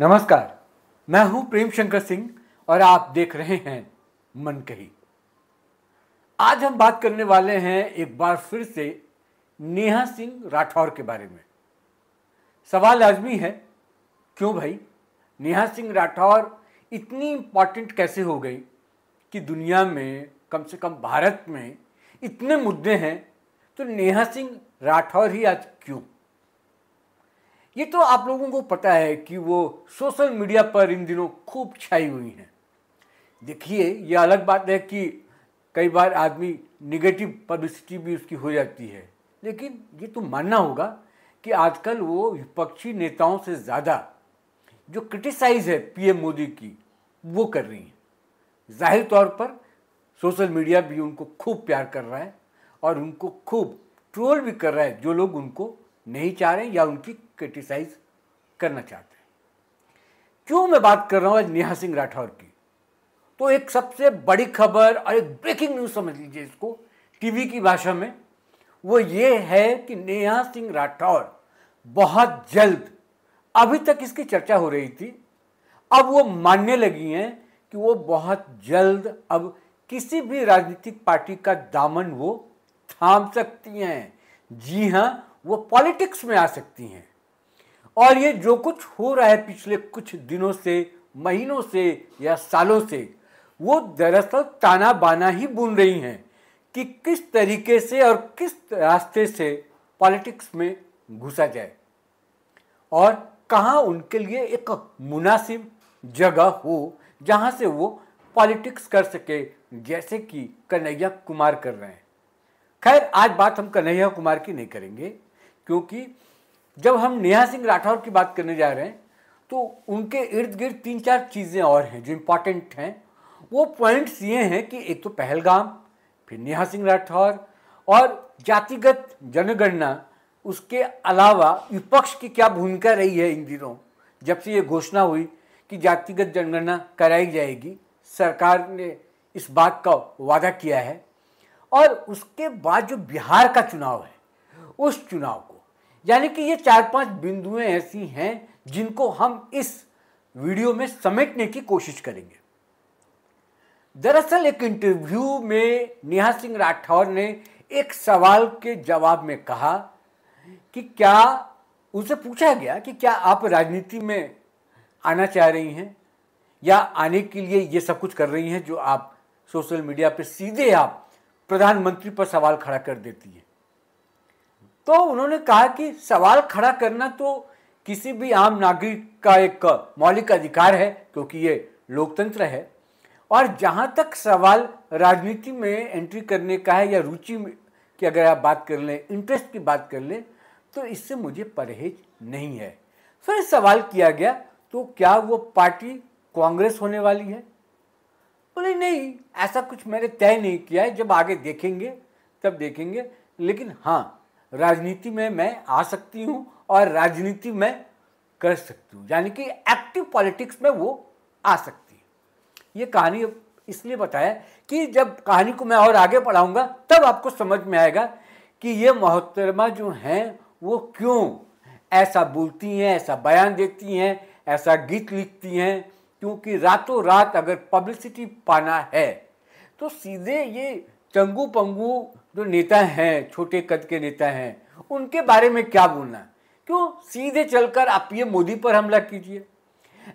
नमस्कार, मैं हूं प्रेम शंकर सिंह और आप देख रहे हैं मन कही। आज हम बात करने वाले हैं एक बार फिर से नेहा सिंह राठौर के बारे में। सवाल लाजमी है, क्यों भाई, नेहा सिंह राठौर इतनी इंपॉर्टेंट कैसे हो गई कि दुनिया में, कम से कम भारत में इतने मुद्दे हैं, तो नेहा सिंह राठौर ही आज क्यों? ये तो आप लोगों को पता है कि वो सोशल मीडिया पर इन दिनों खूब छाई हुई हैं। देखिए, ये अलग बात है कि कई बार आदमी निगेटिव पब्लिसिटी भी उसकी हो जाती है, लेकिन ये तो मानना होगा कि आजकल वो विपक्षी नेताओं से ज़्यादा जो क्रिटिसाइज है पीएम मोदी की, वो कर रही हैं। जाहिर तौर पर सोशल मीडिया भी उनको खूब प्यार कर रहा है और उनको खूब ट्रोल भी कर रहा है जो लोग उनको नहीं चाह रहे या उनकी क्रिटिसाइज करना चाहते हैं। क्यों मैं बात कर रहा हूं आज नेहा सिंह राठौर की? तो एक सबसे बड़ी खबर और एक ब्रेकिंग न्यूज समझ लीजिए इसको टीवी की भाषा में, वो ये है कि नेहा सिंह राठौर बहुत जल्द, अभी तक इसकी चर्चा हो रही थी, अब वो मानने लगी हैं कि वो बहुत जल्द अब किसी भी राजनीतिक पार्टी का दामन वो थाम सकती हैं। जी हां, वो पॉलिटिक्स में आ सकती हैं। और ये जो कुछ हो रहा है पिछले कुछ दिनों से, महीनों से या सालों से, वो दरअसल ताना बाना ही बुन रही हैं कि किस तरीके से और किस रास्ते से पॉलिटिक्स में घुसा जाए और कहाँ उनके लिए एक मुनासिब जगह हो जहाँ से वो पॉलिटिक्स कर सके, जैसे कि कन्हैया कुमार कर रहे हैं। खैर, आज बात हम कन्हैया कुमार की नहीं करेंगे, क्योंकि जब हम नेहा सिंह राठौर की बात करने जा रहे हैं तो उनके इर्द गिर्द 3-4 चीज़ें और हैं जो इम्पॉर्टेंट हैं। वो पॉइंट्स ये हैं कि एक तो पहलगाम, फिर नेहा सिंह राठौर और जातिगत जनगणना, उसके अलावा विपक्ष की क्या भूमिका रही है इन दिनों जब से ये घोषणा हुई कि जातिगत जनगणना कराई जाएगी। सरकार ने इस बात का वादा किया है। और उसके बाद जो बिहार का चुनाव है, उस चुनाव को, यानी कि ये 4-5 बिंदुएं ऐसी हैं जिनको हम इस वीडियो में समेटने की कोशिश करेंगे। दरअसल एक इंटरव्यू में नेहा सिंह राठौर ने एक सवाल के जवाब में कहा कि क्या, उनसे पूछा गया कि क्या आप राजनीति में आना चाह रही हैं या आने के लिए ये सब कुछ कर रही हैं जो आप सोशल मीडिया पे सीधे आप प्रधानमंत्री पर सवाल खड़ा कर देती है। तो उन्होंने कहा कि सवाल खड़ा करना तो किसी भी आम नागरिक का एक मौलिक अधिकार है, क्योंकि ये लोकतंत्र है। और जहां तक सवाल राजनीति में एंट्री करने का है या रुचि की अगर आप बात कर लें, इंटरेस्ट की बात कर लें, तो इससे मुझे परहेज नहीं है। फिर सवाल किया गया, तो क्या वो पार्टी कांग्रेस होने वाली है? बोले नहीं, ऐसा कुछ मैंने तय नहीं किया है, जब आगे देखेंगे तब देखेंगे, लेकिन हाँ, राजनीति में मैं आ सकती हूँ और राजनीति में कर सकती हूँ, यानी कि एक्टिव पॉलिटिक्स में वो आ सकती है। ये कहानी इसलिए बताया कि जब कहानी को मैं और आगे पढ़ाऊँगा तब आपको समझ में आएगा कि ये मोहतरमा जो हैं वो क्यों ऐसा बोलती हैं, ऐसा बयान देती हैं, ऐसा गीत लिखती हैं। क्योंकि रातों रात अगर पब्लिसिटी पाना है तो सीधे ये चंगू पंगू जो नेता हैं, छोटे कद के नेता हैं, उनके बारे में क्या बोलना? क्यों सीधे चलकर आप ये मोदी पर हमला कीजिए,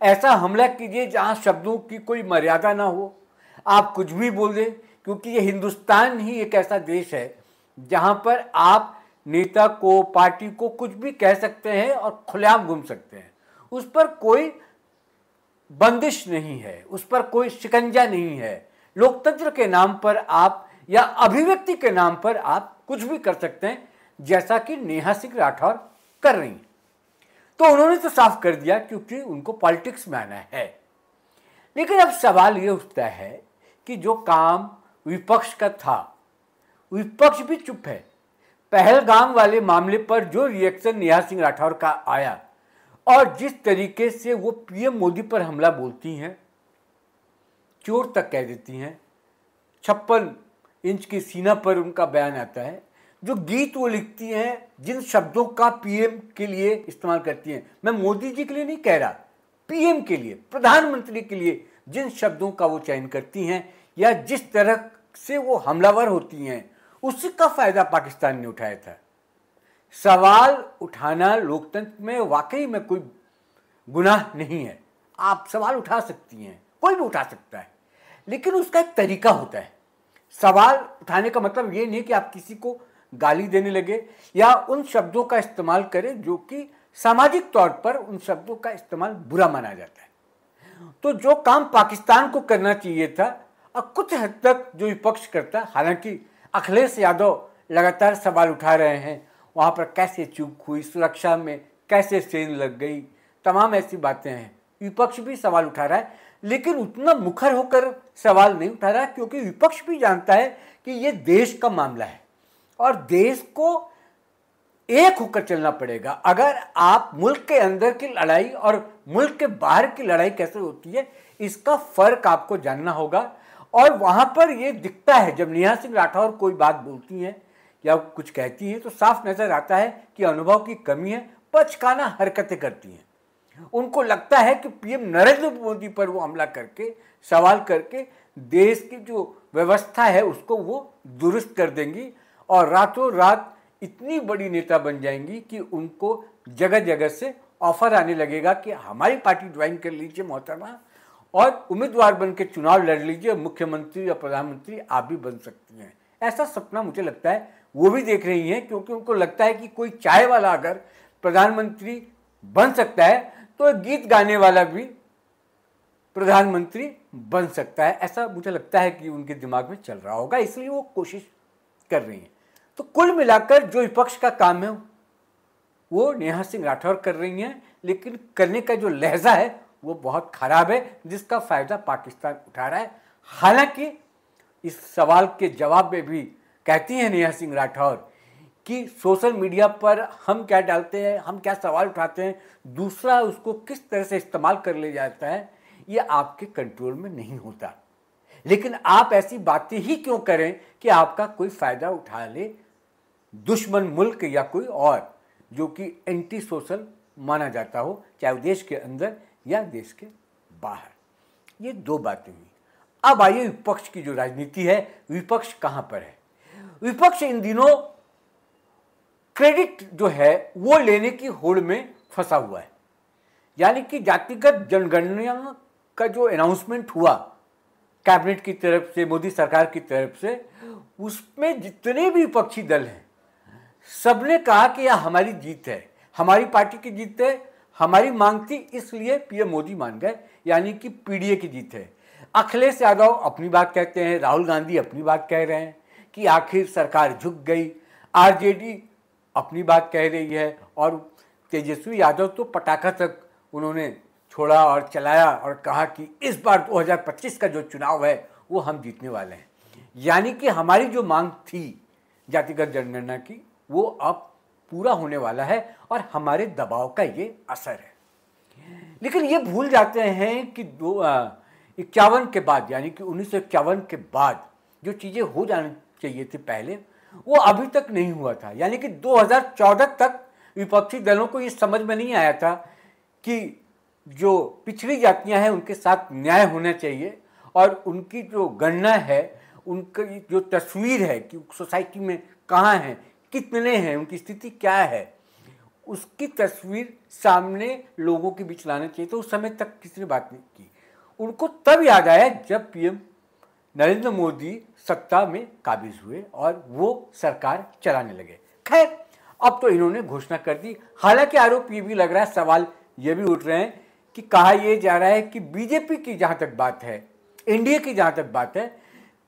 ऐसा हमला कीजिए जहां शब्दों की कोई मर्यादा ना हो, आप कुछ भी बोल दें, क्योंकि ये हिंदुस्तान ही एक ऐसा देश है जहां पर आप नेता को, पार्टी को कुछ भी कह सकते हैं और खुलेआम घूम सकते हैं। उस पर कोई बंदिश नहीं है, उस पर कोई शिकंजा नहीं है। लोकतंत्र के नाम पर आप या अभिव्यक्ति के नाम पर आप कुछ भी कर सकते हैं, जैसा कि नेहा सिंह राठौर कर रही हैं। तो उन्होंने तो साफ कर दिया क्योंकि उनको पॉलिटिक्स में आना है। लेकिन अब सवाल ये उठता है कि जो काम विपक्ष का था, विपक्ष भी चुप है। पहलगाम वाले मामले पर जो रिएक्शन नेहा सिंह राठौर का आया और जिस तरीके से वो पीएम मोदी पर हमला बोलती हैं, चोर तक कह देती हैं, 56 इंच की सीना पर उनका बयान आता है, जो गीत वो लिखती हैं, जिन शब्दों का पीएम के लिए इस्तेमाल करती हैं। मैं मोदी जी के लिए नहीं कह रहा, पीएम के लिए, प्रधानमंत्री के लिए जिन शब्दों का वो चयन करती हैं या जिस तरह से वो हमलावर होती हैं, उसका फायदा पाकिस्तान ने उठाया था। सवाल उठाना लोकतंत्र में वाकई में कोई गुनाह नहीं है। आप सवाल उठा सकती हैं, कोई भी उठा सकता है, लेकिन उसका एक तरीका होता है। सवाल उठाने का मतलब ये नहीं कि आप किसी को गाली देने लगे या उन शब्दों का इस्तेमाल करें जो कि सामाजिक तौर पर उन शब्दों का इस्तेमाल बुरा माना जाता है। तो जो काम पाकिस्तान को करना चाहिए था और कुछ हद तक जो विपक्ष करता, हालांकि अखिलेश यादव लगातार सवाल उठा रहे हैं, वहाँ पर कैसे चूक हुई, सुरक्षा में कैसे सेंध लग गई, तमाम ऐसी बातें हैं। विपक्ष भी सवाल उठा रहा है, लेकिन उतना मुखर होकर सवाल नहीं उठा रहा, क्योंकि विपक्ष भी जानता है कि ये देश का मामला है और देश को एक होकर चलना पड़ेगा। अगर आप मुल्क के अंदर की लड़ाई और मुल्क के बाहर की लड़ाई कैसे होती है, इसका फर्क आपको जानना होगा। और वहां पर यह दिखता है, जब नेहा सिंह राठौर कोई बात बोलती हैं या कुछ कहती हैं तो साफ नजर आता है कि अनुभव की कमी है, बचकाना हरकतें करती हैं। उनको लगता है कि पीएम नरेंद्र मोदी पर वो हमला करके, सवाल करके देश की जो व्यवस्था है उसको वो दुरुस्त कर देंगी और रातों रात इतनी बड़ी नेता बन जाएंगी कि उनको जगह जगह से ऑफर आने लगेगा कि हमारी पार्टी ज्वाइन कर लीजिए मोहतरमा और उम्मीदवार बन के चुनाव लड़ लीजिए, मुख्यमंत्री या प्रधानमंत्री आप भी बन सकती हैं। ऐसा सपना मुझे लगता है वो भी देख रही हैं, क्योंकि उनको लगता है कि कोई चाय वाला अगर प्रधानमंत्री बन सकता है तो गीत गाने वाला भी प्रधानमंत्री बन सकता है। ऐसा मुझे लगता है कि उनके दिमाग में चल रहा होगा, इसलिए वो कोशिश कर रही हैं। तो कुल मिलाकर जो विपक्ष का काम है वो नेहा सिंह राठौर कर रही हैं, लेकिन करने का जो लहजा है वो बहुत खराब है, जिसका फायदा पाकिस्तान उठा रहा है। हालांकि इस सवाल के जवाब में भी कहती हैं नेहा सिंह राठौर कि सोशल मीडिया पर हम क्या डालते हैं, हम क्या सवाल उठाते हैं, दूसरा उसको किस तरह से इस्तेमाल कर ले जाता है, ये आपके कंट्रोल में नहीं होता। लेकिन आप ऐसी बातें ही क्यों करें कि आपका कोई फायदा उठा ले दुश्मन मुल्क या कोई और जो कि एंटी सोशल माना जाता हो, चाहे वो देश के अंदर या देश के बाहर। ये दो बातें हुई। अब आइए विपक्ष की जो राजनीति है, विपक्ष कहां पर है। विपक्ष इन दिनों क्रेडिट जो है वो लेने की होड़ में फंसा हुआ है। यानी कि जातिगत जनगणना का जो अनाउंसमेंट हुआ कैबिनेट की तरफ से, मोदी सरकार की तरफ से, उसमें जितने भी विपक्षी दल हैं सबने कहा कि यह हमारी जीत है, हमारी पार्टी की जीत है, हमारी मांग थी इसलिए पीएम मोदी मान गए, यानी कि पीडीए की जीत है। अखिलेश यादव अपनी बात कहते हैं, राहुल गांधी अपनी बात कह रहे हैं कि आखिर सरकार झुक गई, आरजेडी अपनी बात कह रही है और तेजस्वी यादव तो पटाखा तक उन्होंने छोड़ा और चलाया और कहा कि इस बार 2025 का जो चुनाव है वो हम जीतने वाले हैं। यानी कि हमारी जो मांग थी जातिगत जनगणना की वो अब पूरा होने वाला है और हमारे दबाव का ये असर है। लेकिन ये भूल जाते हैं कि 51 के बाद, यानी कि 1951 के बाद जो चीज़ें हो जानी चाहिए थी पहले, वो अभी तक नहीं हुआ था। यानी कि 2014 तक विपक्षी दलों को ये समझ में नहीं आया था कि जो पिछड़ी जातियां हैं उनके साथ न्याय होना चाहिए और उनकी जो गणना है, उनकी जो तस्वीर है कि सोसाइटी में कहाँ हैं, कितने हैं, उनकी स्थिति क्या है, उसकी तस्वीर सामने लोगों के बीच लाना चाहिए। तो उस समय तक किसी ने बात नहीं की। उनको तब याद आया जब पीएम नरेंद्र मोदी सत्ता में काबिज हुए और वो सरकार चलाने लगे। खैर, अब तो इन्होंने घोषणा कर दी। हालांकि आरोप ये भी लग रहा है, सवाल ये भी उठ रहे हैं कि कहा यह जा रहा है कि बीजेपी की जहां तक बात है, एनडीए की जहां तक बात है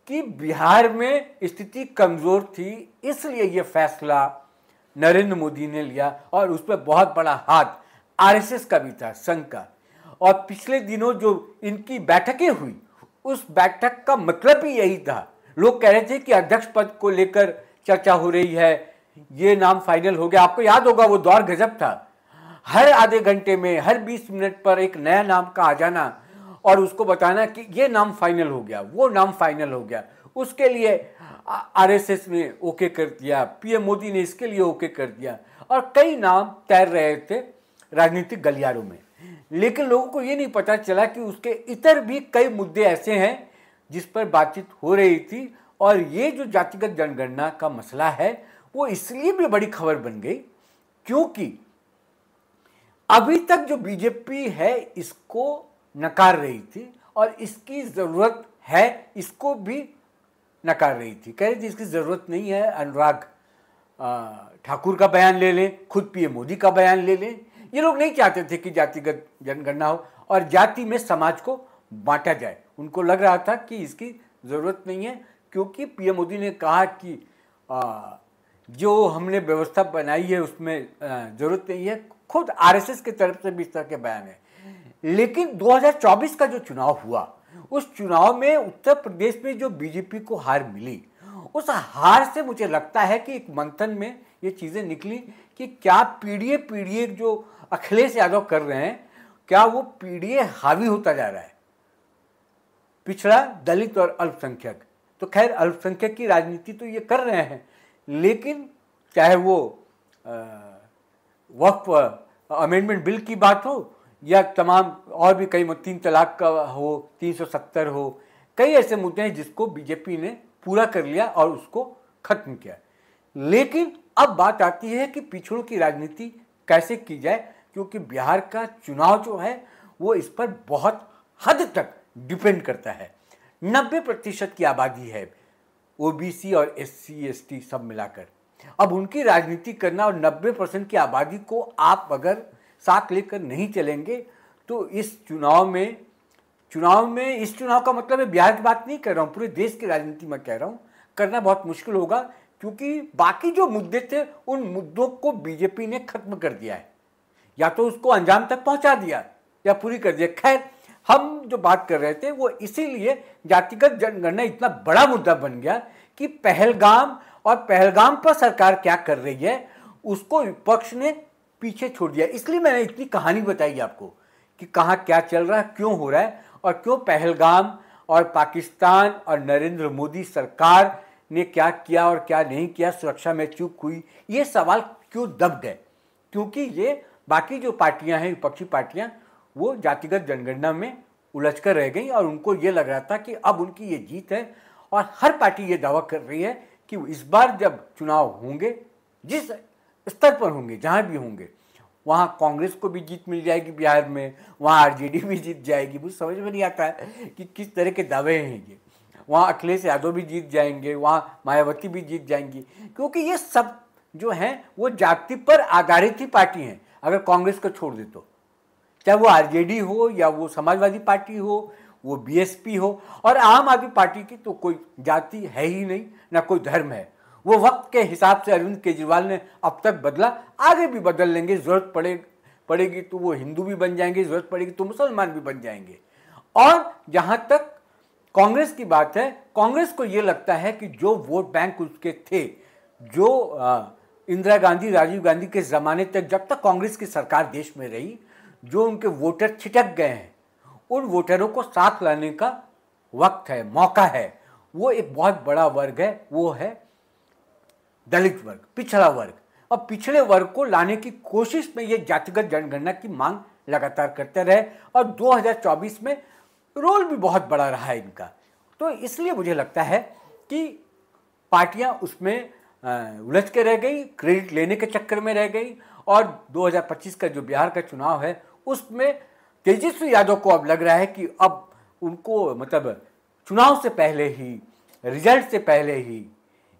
कि बिहार में स्थिति कमजोर थी, इसलिए यह फैसला नरेंद्र मोदी ने लिया और उस पर बहुत बड़ा हाथ आरएसएस का भी था, संघ का। और पिछले दिनों जो इनकी बैठकें हुई, उस बैठक का मतलब ही यही था। लोग कह रहे थे कि अध्यक्ष पद को लेकर चर्चा हो रही है, ये नाम फाइनल हो गया। आपको याद होगा वो दौर गजब था, हर आधे घंटे में, हर 20 मिनट पर एक नया नाम का आ जाना और उसको बताना कि ये नाम फाइनल हो गया, वो नाम फाइनल हो गया। उसके लिए आरएसएस ने ओके कर दिया, पीएम मोदी ने इसके लिए ओके कर दिया और कई नाम तैर रहे थे राजनीतिक गलियारों में। लेकिन लोगों को ये नहीं पता चला कि उसके इतर भी कई मुद्दे ऐसे हैं जिस पर बातचीत हो रही थी। और ये जो जातिगत जनगणना का मसला है वो इसलिए भी बड़ी खबर बन गई क्योंकि अभी तक जो बीजेपी है इसको नकार रही थी और इसकी ज़रूरत है इसको भी नकार रही थी। कह रही थी इसकी ज़रूरत नहीं है, अनुराग ठाकुर का बयान ले लें, खुद पीएम मोदी का बयान ले लें। ये लोग नहीं चाहते थे कि जातिगत जनगणना हो और जाति में समाज को बांटा जाए। उनको लग रहा था कि इसकी ज़रूरत नहीं है क्योंकि पीएम मोदी ने कहा कि जो हमने व्यवस्था बनाई है उसमें ज़रूरत नहीं है। खुद आरएसएस की तरफ से भी इस तरह के बयान है। लेकिन 2024 का जो चुनाव हुआ उस चुनाव में उत्तर प्रदेश में जो बीजेपी को हार मिली, उस हार से मुझे लगता है कि एक मंथन में ये चीज़ें निकली कि क्या पीडीए जो अखिलेश यादव कर रहे हैं क्या वो पीडीए हावी होता जा रहा है, पिछड़ा, दलित और अल्पसंख्यक। तो खैर अल्पसंख्यक की राजनीति तो ये कर रहे हैं, लेकिन चाहे वो वक्फ अमेंडमेंट बिल की बात हो या तमाम और भी कई 3 तलाक का हो, 370 हो, कई ऐसे मुद्दे हैं जिसको बीजेपी ने पूरा कर लिया और उसको खत्म किया। लेकिन अब बात आती है कि पिछड़ों की राजनीति कैसे की जाए, क्योंकि बिहार का चुनाव जो है वो इस पर बहुत हद तक डिपेंड करता है। 90% की आबादी है ओबीसी और एससी एसटी सब मिलाकर। अब उनकी राजनीति करना और 90% की आबादी को आप अगर साथ लेकर नहीं चलेंगे तो इस चुनाव में इस चुनाव का मतलब है बिहार की बात नहीं कर रहा हूँ, पूरे देश की राजनीति में कह रहा हूँ, करना बहुत मुश्किल होगा क्योंकि बाकी जो मुद्दे थे उन मुद्दों को बीजेपी ने खत्म कर दिया है, या तो उसको अंजाम तक पहुंचा दिया या पूरी कर दिया। खैर हम जो बात कर रहे थे वो इसीलिए जातिगत जनगणना इतना बड़ा मुद्दा बन गया कि पहलगाम पर सरकार क्या कर रही है उसको विपक्ष ने पीछे छोड़ दिया। इसलिए मैंने इतनी कहानी बताई आपको कि कहाँ क्या चल रहा है, क्यों हो रहा है और क्यों पहलगाम और पाकिस्तान और नरेंद्र मोदी सरकार ने क्या किया और क्या नहीं किया, सुरक्षा में चूक हुई, ये सवाल क्यों दब गए। क्योंकि ये बाकी जो पार्टियां हैं, विपक्षी पार्टियां, वो जातिगत जनगणना में उलझ कर रह गई और उनको ये लग रहा था कि अब उनकी ये जीत है। और हर पार्टी ये दावा कर रही है कि इस बार जब चुनाव होंगे, जिस स्तर पर होंगे, जहाँ भी होंगे, वहाँ कांग्रेस को भी जीत मिल जाएगी बिहार में, वहाँ आरजेडी भी जीत जाएगी। मुझे समझ में नहीं आता है कि किस तरह के दावे हैं ये। वहाँ अखिलेश यादव भी जीत जाएंगे, वहाँ मायावती भी जीत जाएंगी, क्योंकि ये सब जो हैं वो जाति पर आधारित ही पार्टी हैं। अगर कांग्रेस को छोड़ दे तो, चाहे वो आरजेडी हो या वो समाजवादी पार्टी हो, वो बीएसपी हो, और आम आदमी पार्टी की तो कोई जाति है ही नहीं, ना कोई धर्म है। वो वक्त के हिसाब से अरविंद केजरीवाल ने अब तक बदला, आगे भी बदल लेंगे। जरूरत पड़ेगी तो वो हिंदू भी बन जाएंगे, जरूरत पड़ेगी तो मुसलमान भी बन जाएंगे। और जहां तक कांग्रेस की बात है, कांग्रेस को ये लगता है कि जो वोट बैंक उसके थे, जो इंदिरा गांधी, राजीव गांधी के ज़माने तक जब तक कांग्रेस की सरकार देश में रही, जो उनके वोटर छिटक गए हैं, उन वोटरों को साथ लाने का वक्त है, मौका है। वो एक बहुत बड़ा वर्ग है, वो है दलित वर्ग, पिछड़ा वर्ग। और पिछड़े वर्ग को लाने की कोशिश में ये जातिगत जनगणना की मांग लगातार करते रहे और 2024 में रोल भी बहुत बड़ा रहा है इनका। तो इसलिए मुझे लगता है कि पार्टियां उसमें उलझ के रह गई, क्रेडिट लेने के चक्कर में रह गई। और 2025 का जो बिहार का चुनाव है उसमें तेजस्वी यादव को अब लग रहा है कि अब उनको मतलब चुनाव से पहले ही, रिजल्ट से पहले ही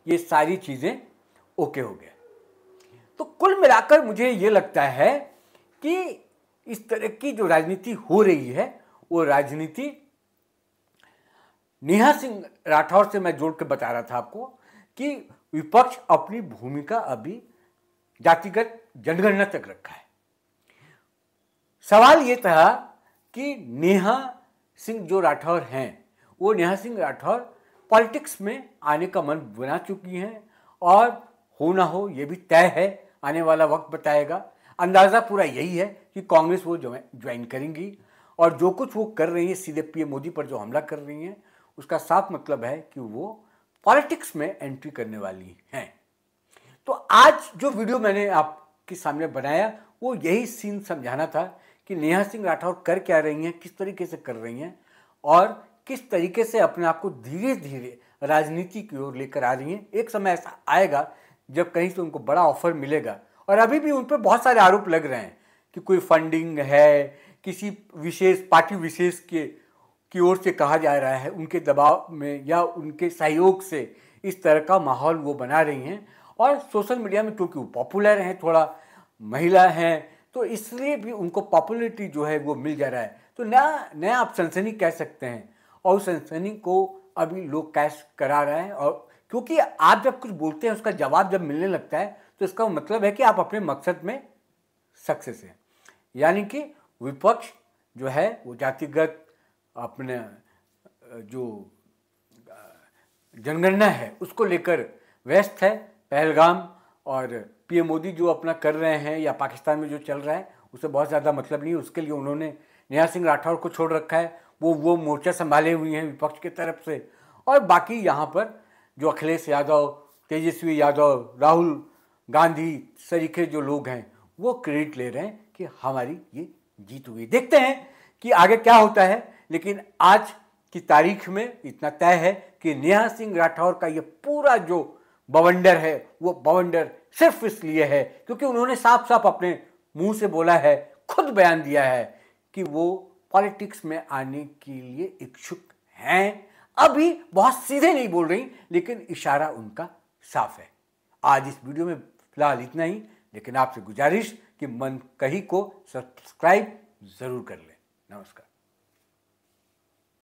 ये सारी चीज़ें ओके हो गया। तो कुल मिलाकर मुझे ये लगता है कि इस तरह की जो राजनीति हो रही है वो राजनीति, नेहा सिंह राठौर से मैं जोड़ के बता रहा था आपको कि विपक्ष अपनी भूमिका अभी जातिगत जनगणना तक रखा है। सवाल ये था कि नेहा सिंह जो राठौर हैं, वो नेहा सिंह राठौर पॉलिटिक्स में आने का मन बना चुकी हैं और हो ना हो ये भी तय है, आने वाला वक्त बताएगा। अंदाज़ा पूरा यही है कि कांग्रेस वो ज्वाइन करेंगी और जो कुछ वो कर रही है, सीधे पीएम मोदी पर जो हमला कर रही हैं, उसका साफ मतलब है कि वो पॉलिटिक्स में एंट्री करने वाली हैं। तो आज जो वीडियो मैंने आपके सामने बनाया वो यही सीन समझाना था कि नेहा सिंह राठौर कर क्या रही हैं, किस तरीके से कर रही हैं और किस तरीके से अपने आप को धीरे धीरे राजनीति की ओर लेकर आ रही हैं। एक समय ऐसा आएगा जब कहीं से उनको बड़ा ऑफर मिलेगा, और अभी भी उन पर बहुत सारे आरोप लग रहे हैं कि कोई फंडिंग है, किसी विशेष पार्टी विशेष की ओर से कहा जा रहा है, उनके दबाव में या उनके सहयोग से इस तरह का माहौल वो बना रही हैं। और सोशल मीडिया में क्योंकि वो पॉपुलर हैं, थोड़ा महिला हैं, तो इसलिए भी उनको पॉपुलैरिटी जो है वो मिल जा रहा है। तो नया आप सनसनी कह सकते हैं, और उस सनसनी को अभी लोग कैश करा रहे हैं। और क्योंकि आप जब कुछ बोलते हैं उसका जवाब जब मिलने लगता है तो इसका मतलब है कि आप अपने मकसद में सक्सेस हैं। यानी कि विपक्ष जो है वो जातिगत अपने जो जनगणना है उसको लेकर व्यस्त है। पहलगाम और पीएम मोदी जो अपना कर रहे हैं या पाकिस्तान में जो चल रहा है उससे बहुत ज़्यादा मतलब नहीं है। उसके लिए उन्होंने नेहा सिंह राठौर को छोड़ रखा है, वो मोर्चा संभाले हुए हैं विपक्ष की तरफ से। और बाकी यहाँ पर जो अखिलेश यादव, तेजस्वी यादव, राहुल गांधी सरीखे जो लोग हैं वो क्रेडिट ले रहे हैं कि हमारी ये जीत हुई। देखते हैं कि आगे क्या होता है, लेकिन आज की तारीख में इतना तय है कि नेहा सिंह राठौर का ये पूरा जो बवंडर है वो बवंडर सिर्फ इसलिए है क्योंकि उन्होंने साफ साफ अपने मुंह से बोला है, खुद बयान दिया है कि वो पॉलिटिक्स में आने के लिए इच्छुक हैं। अभी बहुत सीधे नहीं बोल रही, लेकिन इशारा उनका साफ है। आज इस वीडियो में फिलहाल इतना ही, लेकिन आपसे गुजारिश कि मन कही को सब्सक्राइब जरूर कर लें। नमस्कार।